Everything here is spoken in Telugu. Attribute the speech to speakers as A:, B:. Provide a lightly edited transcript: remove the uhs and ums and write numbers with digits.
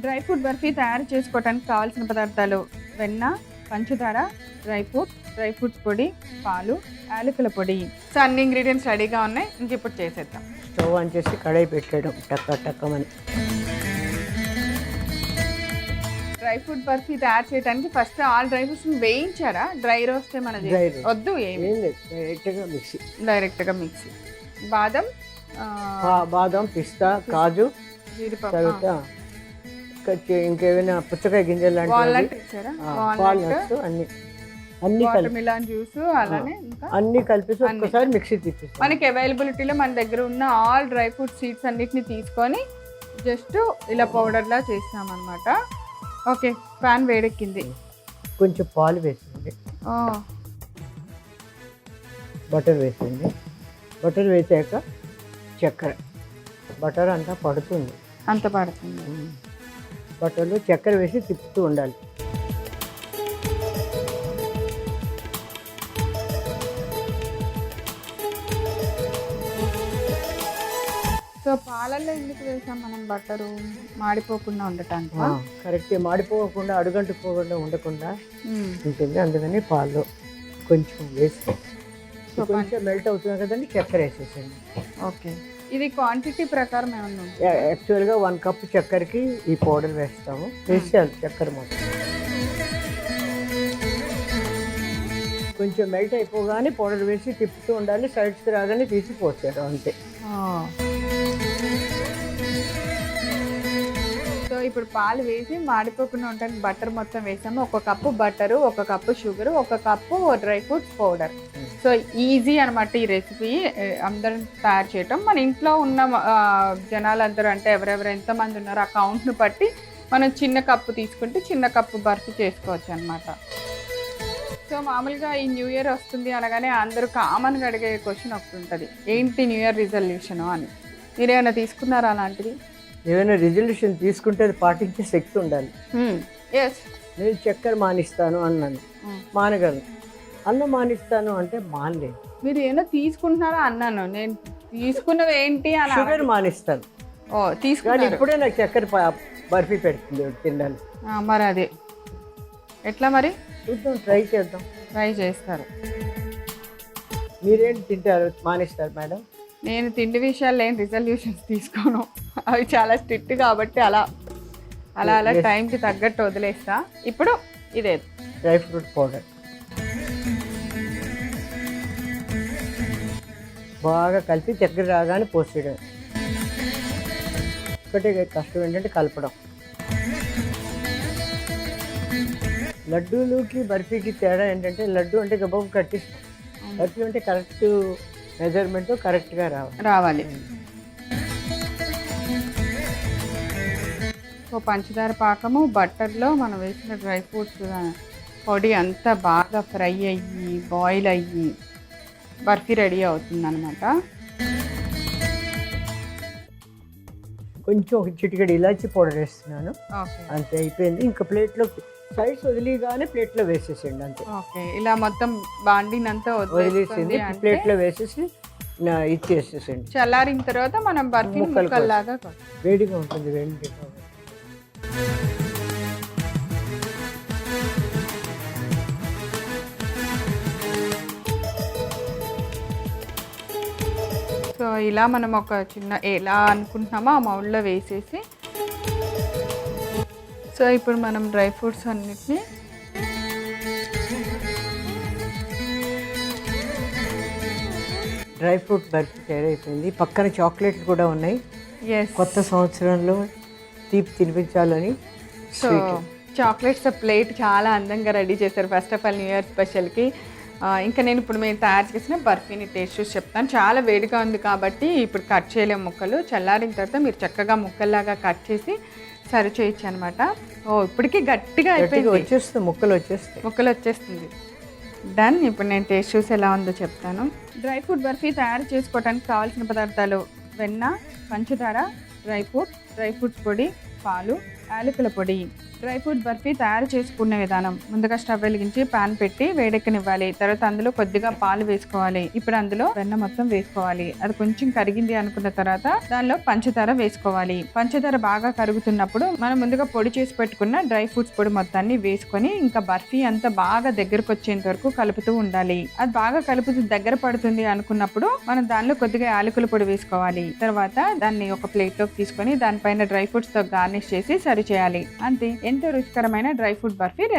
A: డ్రై ఫ్రూట్ బర్ఫీ తయారు చేసుకోవడానికి కావాల్సిన పదార్థాలు: వెన్న, పంచదార, డ్రై ఫ్రూట్స్ పొడి, పాలు, యాలకుల పొడి. సో అన్ని ఇంగ్రీడియంట్స్ రెడీగా ఉన్నాయి. ఇంక ఇప్పుడు చేసేద్దాం.
B: స్టవ్ ఆన్ చేసి కడాయి పెట్టాడు టక్కమని.
A: డ్రై ఫ్రూట్ బర్ఫీ తయారు చేయడానికి ఫస్ట్ ఆల్ డ్రై ఫ్రూట్స్ వేయించారా? డ్రై రోస్ట్ మనది వద్దు, ఏమి డైరెక్ట్గా మిక్సీ.
B: బాదం, పిస్తా, కాజు, తర్వాత ఇంకేమైనా పుచ్చకాయ గింజలు లాంటివి, అన్ని కలిపి ఒక్కసారి మిక్సీ తీసేస్తాం.
A: మనకి అవైలబిలిటీలో మన దగ్గర ఉన్న ఆల్ డ్రై ఫ్రూట్ సీడ్స్ అన్నిటిని తీసుకొని జస్ట్ ఇలా పౌడర్లా చేస్తామన్నమాట. ఓకే, ప్యాన్ వేడెక్కింది.
B: కొంచెం పాలు వేసింది, బటర్ వేసింది. బటర్ వేసాక చక్కెర, బటర్ అంతా పడుతుంది. బటర్లో చక్కెర వేసి తిప్పుతూ ఉండాలి.
A: సో పాలల్లో ఎందుకు వేసాం మనం? బట్టరు మాడిపోకుండా ఉండటానికి.
B: కరెక్ట్, మాడిపోకుండా అడుగంటుకోకుండా ఉండకుండా ఉంటుంది. అందుకని పాలు కొంచెం వేసి కొంచెం మెల్ట్ అవుతుంది కదండి, చక్కెర వేసేసండి.
A: ఓకే, ఇది క్వాంటిటీ ప్రకారం ఏమన్నా?
B: యాక్చువల్గా 1 కప్ చక్కెరకి ఈ పౌడర్ వేస్తాము. వేసేయాలి చక్కెర మొత్తం. కొంచెం మెల్ట్ అయిపోగానే పౌడర్ వేసి తిప్పుతూ ఉండాలి. సైడ్స్కి రాగానే తీసి పోసాడు అంతే.
A: సో ఇప్పుడు పాలు వేసి మాడిపోకుండా ఉండడానికి బటర్ మొత్తం వేసాము. 1 cup butter, 1 cup sugar, 1 cup dry fruits powder. So easy అనమాట ఈ రెసిపీ అందరం తయారు చేయటం. మన ఇంట్లో ఉన్న జనాలందరూ, అంటే ఎవరెవరు ఎంతమంది ఉన్నారో ఆ కౌంట్ను బట్టి మనం చిన్న కప్పు తీసుకుంటే చిన్న కప్పు బర్ఫీ చేసుకోవచ్చు అనమాట. సో మామూలుగా ఈ న్యూ ఇయర్ వస్తుంది అనగానే అందరూ కామన్గా అడిగే క్వశ్చన్ ఒకటి ఉంటుంది, ఏంటి న్యూ ఇయర్ రిజల్యూషను అని. మీరు ఏమైనా తీసుకున్నారా అలాంటిది?
B: ఏమైనా రిజల్యూషన్ తీసుకుంటే అది పాటించే శక్తి ఉండాలి.
A: ఎస్,
B: నేను చక్కెర మానిస్తాను అన్నాను, మానగలను. అన్నం మానిస్తాను అంటే మానలేదు.
A: మీరు ఏమైనా తీసుకుంటున్నారా అన్నాను. నేను తీసుకున్నవి ఏంటి అని.
B: షుగర్ మానిస్తాను. తీసుకుని ఇప్పుడే నాకు చక్కెర బర్ఫీ పెడుతుంది తినాలి.
A: మరి అదే ఎట్లా మరి?
B: చూద్దాం, ట్రై చేద్దాం.
A: ట్రై చేస్తారు.
B: మీరేంటి తింటారు, మానేస్తారు మేడం?
A: నేను తిండి విషయాల్లో ఏం రిజల్యూషన్స్ తీసుకోను. అవి చాలా స్ట్రిక్ట్ కాబట్టి అలా అలా అలా టైంకి తగ్గట్టు వదిలేస్తా. ఇప్పుడు ఇదే
B: డ్రై ఫ్రూట్ పౌడర్ బాగా కలిపి చక్కెర రాగానే పోసేయడం. ఒకటి కష్టం ఏంటంటే కలపడం. లడ్డూలుకి బర్ఫీకి తేడా ఏంటంటే, లడ్డు అంటే గబాబు కట్టిస్తాం, బర్ఫీ అంటే కరెక్ట్ మెజర్మెంట్ కరెక్ట్గా
A: రావాలి. సో పంచదార పాకము, బట్టర్లో మనం వేసిన డ్రై ఫ్రూట్స్ పొడి అంతా బాగా ఫ్రై అయ్యి బాయిల్ అయ్యి బర్ఫీ రెడీ అవుతుందన్నమాట.
B: కొంచెం ఒక చిటికెడు ఇలాచి పౌడర్ వేస్తున్నాను, అంతే అయిపోయింది. ఇంకా ప్లేట్లో సైడ్స్ వదిలిగానే ప్లేట్లో వేసేసేయండి అంతే.
A: ఓకే, ఇలా మొత్తం బాండినంతా
B: వదిలేసింది ప్లేట్లో వేసేసి ఇచ్చేసేసండి.
A: చల్లారిన తర్వాత మనం బర్ఫీ ముక్కల్లాగా,
B: వేడిగా ఉంటుంది, వేడి.
A: సో ఇలా మనం ఒక చిన్న ఎలా అనుకుంటున్నామో ఆ మౌల్డ్లో వేసేసి, సో ఇప్పుడు మనం డ్రై ఫ్రూట్స్ అన్నిటిని
B: డ్రై ఫ్రూట్ బర్ఫీ తయారైపోయింది. పక్కన చాక్లెట్లు కూడా ఉన్నాయి. కొత్త సంవత్సరంలో తీపి తినిపించాలని.
A: సో చాక్లెట్స్ ప్లేట్ చాలా అందంగా రెడీ చేశారు. First of all new year స్పెషల్కి. ఇంకా నేను ఇప్పుడు మేము తయారు చేసిన బర్ఫీని టేస్ట్ చూసి చెప్తాను. చాలా వేడిగా ఉంది కాబట్టి ఇప్పుడు కట్ చేయలేము ముక్కలు. చల్లారిన తర్వాత మీరు చక్కగా ముక్కల్లాగా కట్ చేసి సర్వ్ చేయొచ్చు అనమాట. ఇప్పటికీ గట్టిగా అయిపోయింది,
B: వచ్చేస్తుంది,
A: ముక్కలు వచ్చేస్తుంది. డన్. ఇప్పుడు నేను టేస్ట్ చూసి ఎలా ఉందో చెప్తాను. డ్రై ఫ్రూట్ బర్ఫీ తయారు చేసుకోవడానికి కావాల్సిన పదార్థాలు: వెన్న, పంచదార, డ్రై ఫ్రూట్స్ పొడి, పాలు, యాలకుల పొడి. డ్రై ఫ్రూట్ బర్ఫీ తయారు చేసుకునే విధానం. ముందుగా స్టవ్ వెలిగించి పాన్ పెట్టి వేడెక్కనివ్వాలి. తర్వాత అందులో కొద్దిగా పాలు వేసుకోవాలి. ఇప్పుడు అందులో వెన్న మొత్తం వేసుకోవాలి. అది కొంచెం కరిగింది అనుకున్న తర్వాత దానిలో పంచదార వేసుకోవాలి. పంచదార బాగా కరుగుతున్నప్పుడు మనం ముందుగా పొడి చేసి పెట్టుకున్న డ్రై ఫ్రూట్స్ పొడి మొత్తాన్ని వేసుకొని ఇంకా బర్ఫీ అంతా బాగా దగ్గరకు వచ్చేంత వరకు కలుపుతూ ఉండాలి. అది బాగా కలుపుతూ దగ్గర పడుతుంది అనుకున్నప్పుడు మనం దానిలో కొద్దిగా యాలకుల పొడి వేసుకోవాలి. తర్వాత దాన్ని ఒక ప్లేట్ లోకి తీసుకొని దానిపైన డ్రై ఫ్రూట్స్ తో గార్నిష్ చేసి సర్వ్ చేయాలి. అంతే, ఎంతో రుచికరమైన డ్రై ఫ్రూట్ బర్ఫీ రెడీ.